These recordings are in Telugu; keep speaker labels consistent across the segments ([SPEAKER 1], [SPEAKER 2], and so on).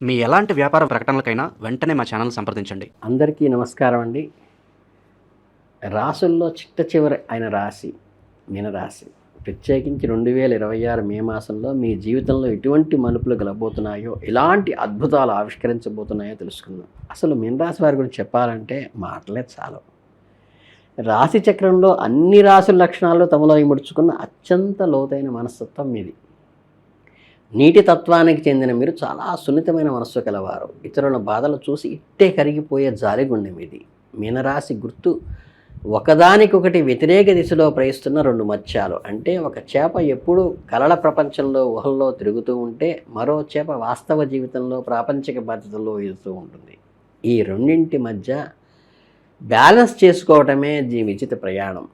[SPEAKER 1] మీ ఎలాంటి వ్యాపార ప్రకటనలకైనా వెంటనే మా ఛానల్ సంప్రదించండి.
[SPEAKER 2] అందరికీ నమస్కారం అండి. రాసుల్లో చిట్ట చివరి అయిన రాశి మీనరాశి. ప్రత్యేకించి 2026 మే మాసంలో మీ జీవితంలో ఎటువంటి మలుపులు గలబోతున్నాయో, ఎలాంటి అద్భుతాలు ఆవిష్కరించబోతున్నాయో తెలుసుకుందాం. అసలు మీనరాశి వారి గురించి చెప్పాలంటే మాటలే చాలు. రాశి చక్రంలో అన్ని రాశుల లక్షణాలు తమలో ఇముడ్చుకున్న అత్యంత లోతైన మనస్తత్వం మీది. నీటి తత్వానికి చెందిన మీరు చాలా సున్నితమైన మనస్సు కలవారు. ఇతరుల బాధలు చూసి ఇట్టే కరిగిపోయే జాలిగుండె మీది. మీనరాశి గుర్తు ఒకదానికొకటి వ్యతిరేక దిశలో ప్రయిస్తున్న రెండు మత్స్యాలు. అంటే ఒక చేప ఎప్పుడూ కలల ప్రపంచంలో ఊహల్లో తిరుగుతూ ఉంటే, మరో చేప వాస్తవ జీవితంలో ప్రాపంచిక బాధ్యతల్లో ఎదుగుతూ ఉంటుంది. ఈ రెండింటి మధ్య బ్యాలెన్స్ చేసుకోవటమే విచిత్ర ప్రయాణం.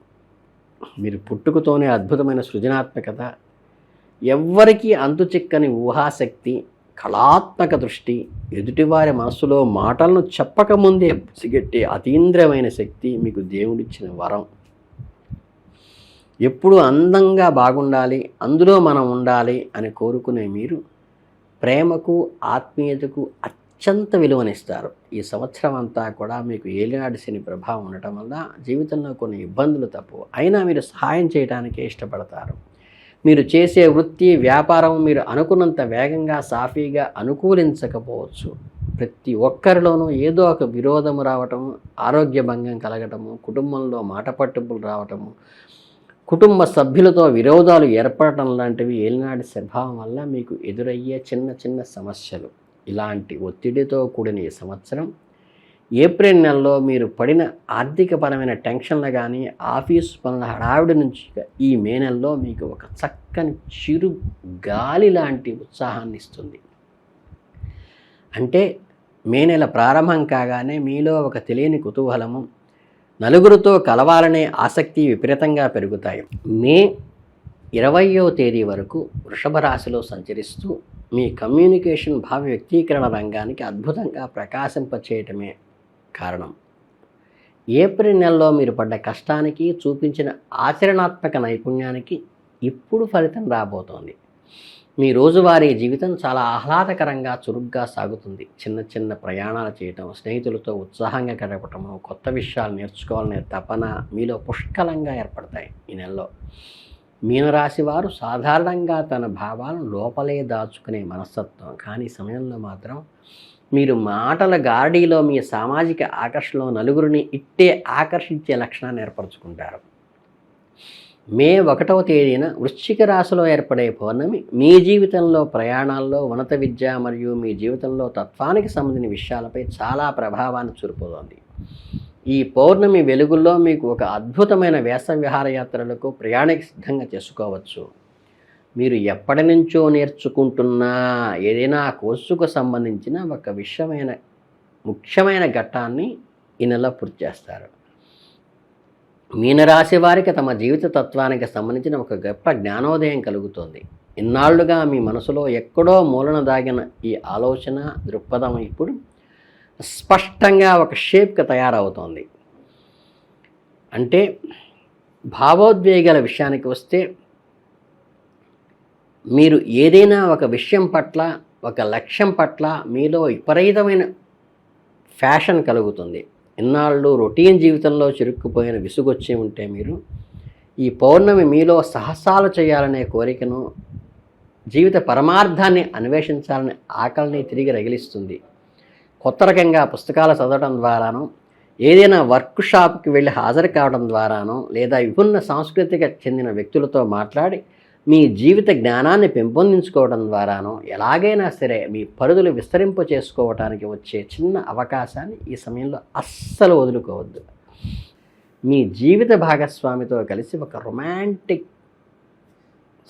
[SPEAKER 2] మీరు పుట్టుకతోనే అద్భుతమైన సృజనాత్మకత, ఎవ్వరికీ అంతుచిక్కని ఊహాశక్తి, కళాత్మక దృష్టి, ఎదుటివారి మనస్సులో మాటలను చెప్పకముందే పసిగట్టే అతీంద్రమైన శక్తి మీకు దేవుడిచ్చిన వరం. ఎప్పుడు అందంగా బాగుండాలి, అందులో మనం ఉండాలి అని కోరుకునే మీరు ప్రేమకు, ఆత్మీయతకు అత్యంత విలువనిస్తారు. ఈ సంవత్సరం అంతా కూడా మీకు ఏలినాటి శని ప్రభావం ఉండటం వల్ల జీవితంలో కొన్ని ఇబ్బందులు తప్పవు. అయినా మీరు సహాయం చేయడానికే ఇష్టపడతారు. మీరు చేసే వృత్తి, వ్యాపారం మీరు అనుకున్నంత వేగంగా, సాఫీగా అనుకూలించకపోవచ్చు. ప్రతి ఒక్కరిలోనూ ఏదో ఒక విరోధము రావటము, ఆరోగ్య భంగం కలగటము, కుటుంబంలో మాట పట్టింపులు రావటము, కుటుంబ సభ్యులతో విరోధాలు ఏర్పడటం లాంటివి ఏలినాటి స్వభావం వల్ల మీకు ఎదురయ్యే చిన్న చిన్న సమస్యలు. ఇలాంటి ఒత్తిడితో కూడిన ఈ సంవత్సరం ఏప్రిల్ నెలలో మీరు పడిన ఆర్థికపరమైన టెన్షన్లు కానీ, ఆఫీసు పనుల హడావిడి నుంచి ఈ మే నెలలో మీకు ఒక చక్కని చిరు గాలి లాంటి ఉత్సాహాన్ని ఇస్తుంది. అంటే మే నెల ప్రారంభం కాగానే మీలో ఒక తెలియని కుతూహలము, నలుగురితో కలవాలనే ఆసక్తి విపరీతంగా పెరుగుతాయి. మే 20వ తేదీ వరకు వృషభ రాశిలో సంచరిస్తూ మీ కమ్యూనికేషన్, భావ వ్యక్తీకరణ రంగానికి అద్భుతంగా ప్రకాశింపచేయటమే కారణం. ఏప్రిల్ నెలలో మీరు పడ్డ కష్టానికి, చూపించిన ఆచరణాత్మక నైపుణ్యానికి ఇప్పుడు ఫలితం రాబోతోంది. మీ రోజువారీ జీవితం చాలా ఆహ్లాదకరంగా, చురుగ్గా సాగుతుంది. చిన్న చిన్న ప్రయాణాలు చేయటం, స్నేహితులతో ఉత్సాహంగా గడపటము, కొత్త విషయాలు నేర్చుకోవాలనే తపన మీలో పుష్కలంగా ఏర్పడతాయి. ఈ నెలలో మీనరాశి వారు సాధారణంగా తన భావాలను లోపలే దాచుకునే మనస్తత్వం. కానీ సమయంలో మాత్రం మీరు మాటల గారడీలో మీ సామాజిక ఆకర్షణలో నలుగురిని ఇట్టే ఆకర్షించే లక్షణాన్ని ఏర్పరచుకుంటారు. మే 1వ తేదీన వృశ్చిక రాశిలో ఏర్పడే పౌర్ణమి మీ జీవితంలో, ప్రయాణాల్లో, ఉన్నత విద్య మరియు మీ జీవితంలో తత్వానికి సంబంధించిన విషయాలపై చాలా ప్రభావాన్ని చూపుతోంది. ఈ పౌర్ణమి వెలుగుల్లో మీకు ఒక అద్భుతమైన వేసవి విహారయాత్రలకు ప్రయాణికి సిద్ధంగా చేసుకోవచ్చు. మీరు ఎప్పటి నుంచో నేర్చుకుంటున్న ఏదైనా కోర్సుకు సంబంధించిన ఒక ముఖ్యమైన ఘట్టాన్ని ఈ నెలలో పూర్తి చేస్తారు. మీనరాశి వారికి తమ జీవిత తత్వానికి సంబంధించిన ఒక గొప్ప జ్ఞానోదయం కలుగుతుంది. ఇన్నాళ్లుగా మీ మనసులో ఎక్కడో మూలన దాగిన ఈ ఆలోచన, దృక్పథం ఇప్పుడు స్పష్టంగా ఒక షేప్కి తయారవుతోంది. అంటే భావోద్వేగాల విషయానికి వస్తే, మీరు ఏదైనా ఒక విషయం పట్ల, ఒక లక్ష్యం పట్ల మీలో విపరీతమైన ఫ్యాషన్ కలుగుతుంది. ఇన్నాళ్ళు రొటీన్ జీవితంలో చిరుక్కుపోయిన విసుగొచ్చి ఉంటే మీరు ఈ పౌర్ణమి మీలో సాహసాలు చేయాలనే కోరికను, జీవిత పరమార్థాన్ని అన్వేషించాలనే ఆకలిని తిరిగి రగిలిస్తుంది. కొత్త రకంగా పుస్తకాలు చదవడం ద్వారానో, ఏదైనా వర్క్ షాప్కి వెళ్ళి హాజరు కావడం ద్వారానో, లేదా విభిన్న సంస్కృతికి చెందిన వ్యక్తులతో మాట్లాడి మీ జీవిత జ్ఞానాన్ని పెంపొందించుకోవడం ద్వారానో ఎలాగైనా సరే మీ పరిధులు విస్తరింప చేసుకోవటానికి వచ్చే చిన్న అవకాశాన్ని ఈ సమయంలో అస్సలు వదులుకోవద్దు. మీ జీవిత భాగస్వామితో కలిసి ఒక రొమాంటిక్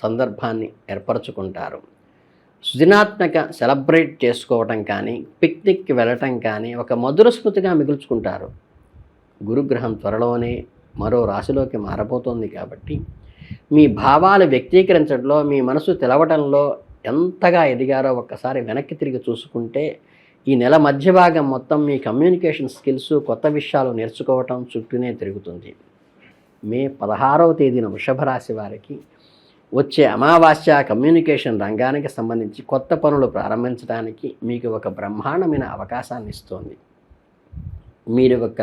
[SPEAKER 2] సందర్భాన్ని ఏర్పరచుకుంటారు. సృజనాత్మక సెలబ్రేట్ చేసుకోవటం కానీ, పిక్నిక్కి వెళ్ళటం కానీ ఒక మధుర స్మృతిగా మిగుల్చుకుంటారు. గురుగ్రహం త్వరలోనే మరో రాశిలోకి మారబోతోంది కాబట్టి మీ భావాలు వ్యక్తీకరించడంలో, మీ మనసు తెలవటంలో ఎంతగా ఎదిగారో ఒక్కసారి వెనక్కి తిరిగి చూసుకుంటే ఈ నెల మధ్య భాగం మొత్తం మీ కమ్యూనికేషన్ స్కిల్స్, కొత్త విషయాలు నేర్చుకోవటం చుట్టూనే తిరుగుతుంది. మే 16వ తేదీన వృషభ రాశి వారికి వచ్చే అమావాస్య కమ్యూనికేషన్ రంగానికి సంబంధించి కొత్త పనులు ప్రారంభించడానికి మీకు ఒక బ్రహ్మాండమైన అవకాశాన్ని ఇస్తుంది. మీరు ఒక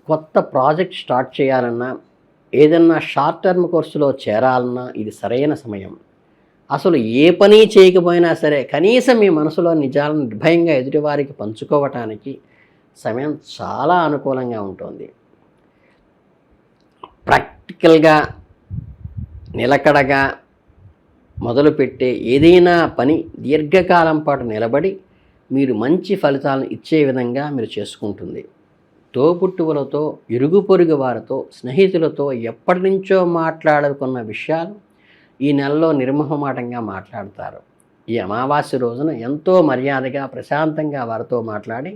[SPEAKER 2] కొత్త ప్రాజెక్ట్ స్టార్ట్ చేయాలన్నా, ఏదన్నా షార్ట్ టర్మ్ కోర్సులో చేరాలన్నా ఇది సరైన సమయం. అసలు ఏ పని చేయకపోయినా సరే కనీసం మీ మనసులో నిజాలను నిర్భయంగా ఎదుటివారికి పంచుకోవటానికి సమయం చాలా అనుకూలంగా ఉంటుంది. ప్రాక్టికల్గా నిలకడగా మొదలుపెట్టే ఏదైనా పని దీర్ఘకాలం పాటు నిలబడి మీరు మంచి ఫలితాలను ఇచ్చే విధంగా మీరు చేసుకుంటుంది. తోబుట్టువులతో, ఇరుగు పొరుగు వారితో, స్నేహితులతో ఎప్పటి నుంచో మాట్లాడుకున్న విషయాలు ఈ నెలలో నిర్మోహమాటంగా మాట్లాడతారు. ఈ అమావాస్య రోజున ఎంతో మర్యాదగా ప్రశాంతంగా వారితో మాట్లాడి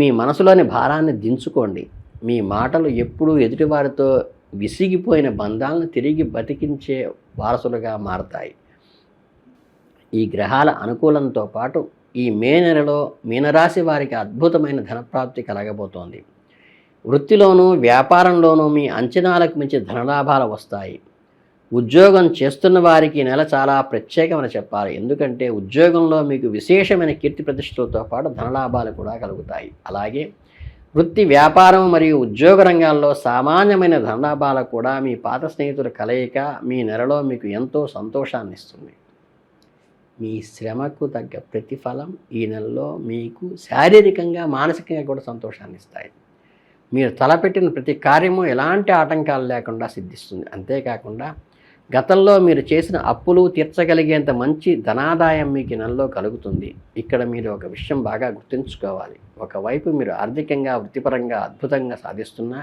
[SPEAKER 2] మీ మనసులోని భారాన్ని దించుకోండి. మీ మాటలు ఎప్పుడూ ఎదుటివారితో విసిగిపోయిన బంధాలను తిరిగి బతికించే వారసులుగా మారతాయి. ఈ గ్రహాల అనుకూలంతో పాటు ఈ మే నెలలో మీనరాశి వారికి అద్భుతమైన ధనప్రాప్తి కలగబోతోంది. వృత్తిలోనూ వ్యాపారంలోనూ మీ అంచనాలకు మించి ధనలాభాలు వస్తాయి. ఉద్యోగం చేస్తున్న వారికి నెల చాలా ప్రత్యేకమని చెప్పాలి. ఎందుకంటే ఉద్యోగంలో మీకు విశేషమైన కీర్తి ప్రతిష్టలతో పాటు ధనలాభాలు కూడా కలుగుతాయి. అలాగే వృత్తి, వ్యాపారం మరియు ఉద్యోగ రంగాల్లో సామాన్యమైన ధనలాభాలు కూడా మీ పాత స్నేహితుల కలయిక మీ నెలలో మీకు ఎంతో సంతోషాన్ని ఇస్తుంది. మీ శ్రమకు తగ్గ ప్రతిఫలం ఈ నెలలో మీకు శారీరకంగా, మానసికంగా కూడా సంతోషాన్ని ఇస్తాయి. మీరు తలపెట్టిన ప్రతి కార్యము ఎలాంటి ఆటంకాలు లేకుండా సిద్ధిస్తుంది. అంతేకాకుండా గతంలో మీరు చేసిన అప్పులు తీర్చగలిగేంత మంచి ధనాదాయం మీకు నెలలో కలుగుతుంది. ఇక్కడ మీరు ఒక విషయం బాగా గుర్తుంచుకోవాలి. ఒకవైపు మీరు ఆర్థికంగా, వృత్తిపరంగా అద్భుతంగా సాధిస్తున్నా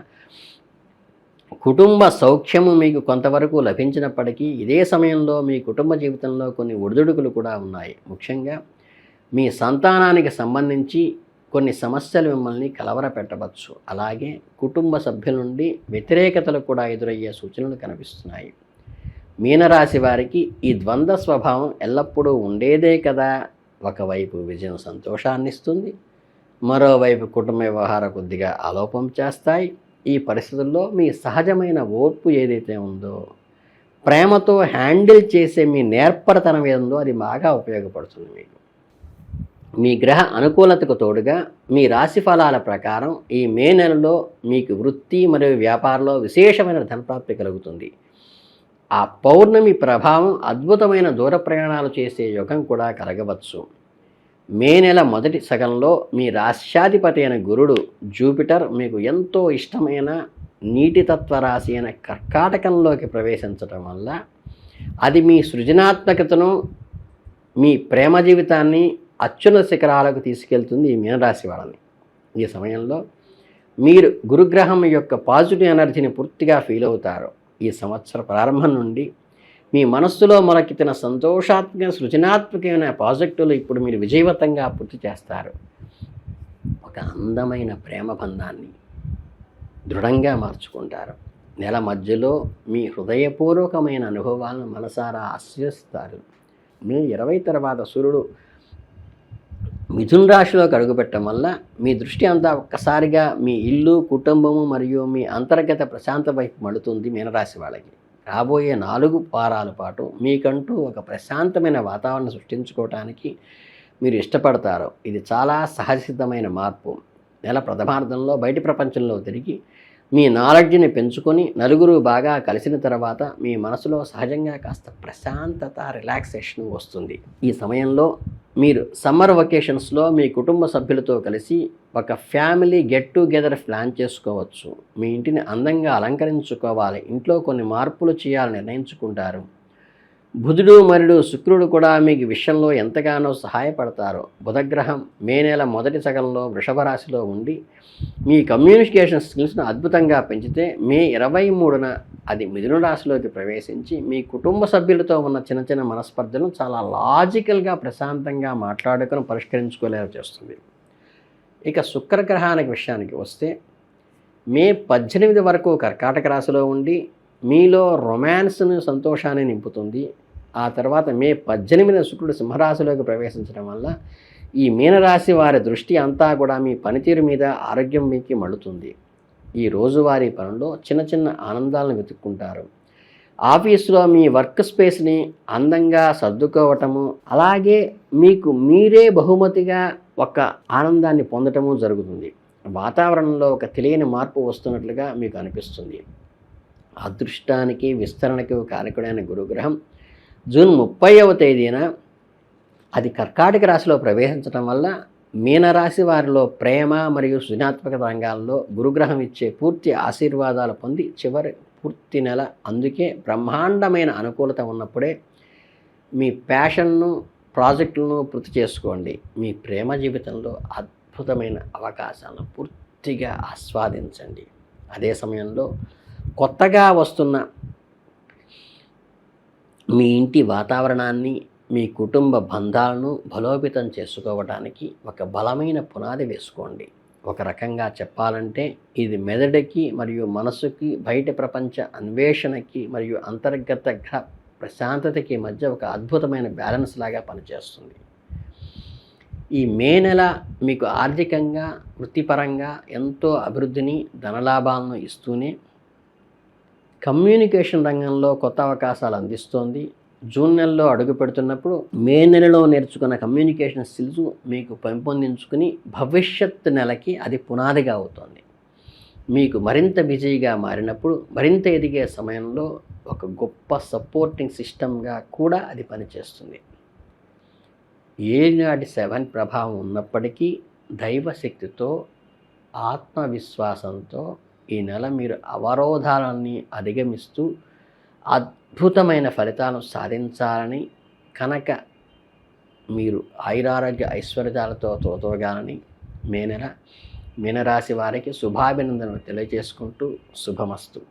[SPEAKER 2] కుటుంబ సౌఖ్యము మీకు కొంతవరకు లభించినప్పటికీ ఇదే సమయంలో మీ కుటుంబ జీవితంలో కొన్ని ఒడిదుడుకులు కూడా ఉన్నాయి. ముఖ్యంగా మీ సంతానానికి సంబంధించి కొన్ని సమస్యలు మిమ్మల్ని కలవరపెట్టవచ్చు. అలాగే కుటుంబ సభ్యుల నుండి వ్యతిరేకతలు కూడా ఎదురయ్యే సూచనలు కనిపిస్తున్నాయి. మీనరాశి వారికి ఈ ద్వంద్వ స్వభావం ఎల్లప్పుడూ ఉండేదే కదా. ఒకవైపు విజయం సంతోషాన్ని ఇస్తుంది, మరోవైపు కుటుంబ వ్యవహారం కొద్దిగా ఆలోపం చేస్తాయి. ఈ పరిస్థితుల్లో మీ సహజమైన ఓర్పు ఏదైతే ఉందో, ప్రేమతో హ్యాండిల్ చేసే మీ నేర్పరతనం ఏదో అది బాగా ఉపయోగపడుతుంది మీకు. మీ గ్రహ అనుకూలతకు తోడుగా మీ రాశి ఫలాల ప్రకారం ఈ మే నెలలో మీకు వృత్తి మరియు వ్యాపారంలో విశేషమైన ధనప్రాప్తి కలుగుతుంది. ఆ పౌర్ణమి ప్రభావం అద్భుతమైన దూర ప్రయాణాలు చేసే యోగం కూడా కలగవచ్చు. మే నెల మొదటి సగంలో మీ రాశ్యాధిపతి అయిన గురుడు జూపిటర్ మీకు ఎంతో ఇష్టమైన నీటి తత్వ రాశి అయిన కర్కాటకంలోకి ప్రవేశించడం వల్ల అది మీ సృజనాత్మకతను, మీ ప్రేమ జీవితాన్ని అత్యున్నత శిఖరాలకు తీసుకెళ్తుంది ఈ మీనరాశి వాళ్ళని. ఈ సమయంలో మీరు గురుగ్రహం యొక్క పాజిటివ్ ఎనర్జీని పూర్తిగా ఫీల్ అవుతారు. ఈ సంవత్సర ప్రారంభం నుండి మీ మనస్సులో మొలకెత్తిన సంతోషాత్మక, సృజనాత్మకమైన ప్రాజెక్టులు ఇప్పుడు మీరు విజయవంతంగా పూర్తి చేస్తారు. ఒక అందమైన ప్రేమ బంధాన్ని దృఢంగా మార్చుకుంటారు. నెల మధ్యలో మీ హృదయపూర్వకమైన అనుభవాలను మనసారా ఆస్వాదిస్తారు. మే 20 తర్వాత సూర్యుడు మిథున రాశిలోకి అడుగుపెట్టడం వల్ల మీ దృష్టి అంతా ఒక్కసారిగా మీ ఇల్లు, కుటుంబము మరియు మీ అంతర్గత ప్రశాంత వైపు మడుతుంది. మీనరాశి వాళ్ళకి రాబోయే 4 వారాల పాటు మీకంటూ ఒక ప్రశాంతమైన వాతావరణం సృష్టించుకోవటానికి మీరు ఇష్టపడతారు. ఇది చాలా సహజసిద్ధమైన మార్పు. నెల ప్రథమార్థంలో బయటి ప్రపంచంలో తిరిగి మీ నాలెడ్జ్ని పెంచుకొని నలుగురు బాగా కలిసిన తర్వాత మీ మనసులో సహజంగా కాస్త ప్రశాంతత, రిలాక్సేషన్ వస్తుంది. ఈ సమయంలో మీరు సమ్మర్ వెకేషన్స్లో మీ కుటుంబ సభ్యులతో కలిసి ఒక ఫ్యామిలీ గెట్ టుగెదర్ ప్లాన్ చేసుకోవచ్చు. మీ ఇంటిని అందంగా అలంకరించుకోవాలి, ఇంట్లో కొన్ని మార్పులు చేయాలని నిర్ణయించుకుంటారు. బుధుడు మరియు శుక్రుడు కూడా మీకు విషయంలో ఎంతగానో సహాయపడతారు. బుధగ్రహం మే నెల మొదటి సగంలో వృషభ రాశిలో ఉండి మీ కమ్యూనికేషన్ స్కిల్స్ను అద్భుతంగా పెంచితే మే 23న అది మిథున రాశిలోకి ప్రవేశించి మీ కుటుంబ సభ్యులతో ఉన్న చిన్న చిన్న మనస్పర్ధలను చాలా లాజికల్గా, ప్రశాంతంగా మాట్లాడుకొని పరిష్కరించుకోలేలా చేస్తుంది. ఇక శుక్రగ్రహానికి విషయానికి వస్తే మే 18 వరకు కర్కాటక రాశిలో ఉండి మీలో రొమాన్స్ను, సంతోషాన్ని నింపుతుంది. ఆ తర్వాత మే 18 శుక్రుడు సింహరాశిలోకి ప్రవేశించడం వల్ల ఈ మీనరాశి వారి దృష్టి అంతా కూడా మీ పనితీరు మీద, ఆరోగ్యం మీదకి మళ్ళుతుంది. ఈ రోజువారీ పనుల్లో చిన్న చిన్న ఆనందాలను వెతుక్కుంటారు. ఆఫీసులో మీ వర్క్ స్పేస్ని అందంగా సర్దుకోవటము, అలాగే మీకు మీరే బహుమతిగా ఒక ఆనందాన్ని పొందటము జరుగుతుంది. వాతావరణంలో ఒక తెలియని మార్పు వస్తున్నట్లుగా మీకు అనిపిస్తుంది. అదృష్టానికి విస్తరణకి కారకుడైన గురుగ్రహం జూన్ 30వ తేదీన అది కర్కాటక రాశిలో ప్రవేశించడం వల్ల మీనరాశి వారిలో ప్రేమ మరియు సృజనాత్మక రంగాల్లో గురుగ్రహం ఇచ్చే పూర్తి ఆశీర్వాదాలు పొంది చివరి పూర్తి నెల, అందుకే బ్రహ్మాండమైన అనుకూలత ఉన్నప్పుడే మీ ప్యాషన్ను, ప్రాజెక్టులను పూర్తి చేసుకోండి. మీ ప్రేమ జీవితంలో అద్భుతమైన అవకాశాలను పూర్తిగా ఆస్వాదించండి. అదే సమయంలో కొత్తగా వస్తున్న మీ ఇంటి వాతావరణాన్ని, మీ కుటుంబ బంధాలను బలోపేతం చేసుకోవడానికి ఒక బలమైన పునాది వేసుకోండి. ఒక రకంగా చెప్పాలంటే ఇది మెదడుకి మరియు మనసుకి, బయట ప్రపంచ అన్వేషణకి మరియు అంతర్గత గ్రహ ప్రశాంతతకి మధ్య ఒక అద్భుతమైన బ్యాలెన్స్ లాగా పనిచేస్తుంది. ఈ మే నెల మీకు ఆర్థికంగా, వృత్తిపరంగా ఎంతో అభివృద్ధిని, ధనలాభాలను ఇస్తూనే కమ్యూనికేషన్ రంగంలో కొత్త అవకాశాలు అందిస్తోంది. జూన్ నెలలో అడుగు పెడుతున్నప్పుడు మే నెలలో నేర్చుకున్న కమ్యూనికేషన్ స్కిల్స్ మీకు పెంపొందించుకుని భవిష్యత్ నెలకి అది పునాదిగా అవుతుంది. మీకు మరింత బిజీగా మారినప్పుడు, మరింత ఎదిగే సమయంలో ఒక గొప్ప సపోర్టింగ్ సిస్టమ్గా కూడా అది పనిచేస్తుంది. ఏలినాటి 7 ప్రభావం ఉన్నప్పటికీ దైవశక్తితో, ఆత్మవిశ్వాసంతో ఈ నెల మీరు అవరోధాలన్నీ అధిగమిస్తూ అద్భుతమైన ఫలితాలను సాధించాలని, కనుక మీరు ఆయురారోగ్య ఐశ్వర్యాలతో తోతోగాలని మే నెల మీనరాశి వారికి శుభాభినందనలు తెలియజేసుకుంటూ శుభమస్తు.